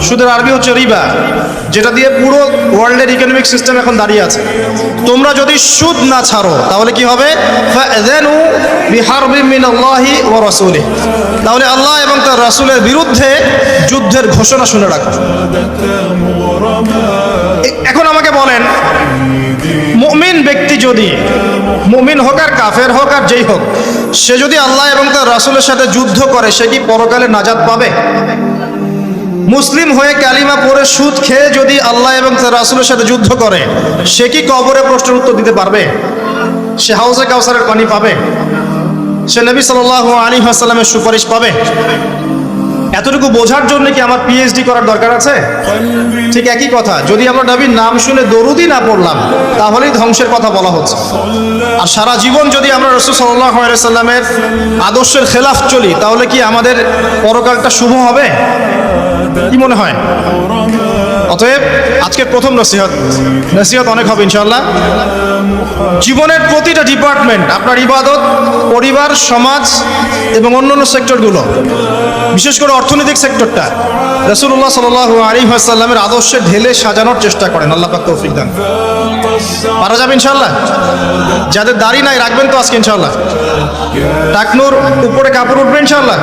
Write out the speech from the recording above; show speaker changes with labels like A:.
A: সুদের আরবি হচ্ছে রিবা, যেটা দিয়ে পুরো ওয়ার্ল্ডের ইকোনমিক সিস্টেম এখন দাঁড়িয়ে আছে। তোমরা যদি সুদ না ছাড়ো তাহলে কি হবে? ফাআযানু বিহারবিন মিনাল্লাহি ওয়া রাসূলিহি, তাহলে আল্লাহ এবং তার রাসূলের বিরুদ্ধে যুদ্ধের ঘোষণা শুনে রাখো। এখন আমাকে বলেন, মুমিন ব্যক্তি যদি, মুমিন হোক আর কাফের হোক আর যেই হোক, সে যদি আল্লাহ এবং তার রাসূলের সাথে যুদ্ধ করে, সে কি পরকালে নাজাত পাবে? মুসলিম হয়ে কালিমা পড়ে সুদ খেয়ে যদি আল্লাহ এবং তার রাসূলের সাথে যুদ্ধ করে, সে কি কবরে প্রশ্নের উত্তর দিতে পারবে? সে হাউজে কাউসারের পানি পাবে? সে নবী সাল্লাল্লাহু আলাইহি ওয়াসাল্লামের সুপারিশ পাবে? এতটুকু বোঝার জন্য কি আমার পিএইচডি করার দরকার আছে? ঠিক একই কথা, যদি আমরা নবীর নাম শুনে দরুদই না পড়লাম, তাহলেই ধ্বংসের কথা বলা হচ্ছে। আর সারা জীবন যদি আমরা রাসূল সাল্লাল্লাহু আলাইহি ওয়াসাল্লামের আদর্শের খেলাফ চলি, তাহলে কি আমাদের পরকালটা শুভ হবে? কি মনে হয়? অতএব আজকের প্রথম নসিহত অনেক হবে ইনশাআল্লাহ। জীবনের প্রতিটা ডিপার্টমেন্ট, আপনার ইবাদত, পরিবার, সমাজ এবং অন্যান্য সেক্টরগুলো, বিশেষ করে অর্থনৈতিক সেক্টরটা রাসূলুল্লাহ সাল্লাল্লাহু আলাইহি ওয়াসাল্লামের আদর্শে ঢেলে সাজানোর চেষ্টা করেন। আল্লাহ পাক তৌফিক দান। পারা যাবে ইনশাআল্লাহ? যাদের দাড়ি নাই রাখবেন তো আজকে ইনশাআল্লাহ। টাকনুর উপরে কাপড় উঠবে ইনশাআল্লাহ।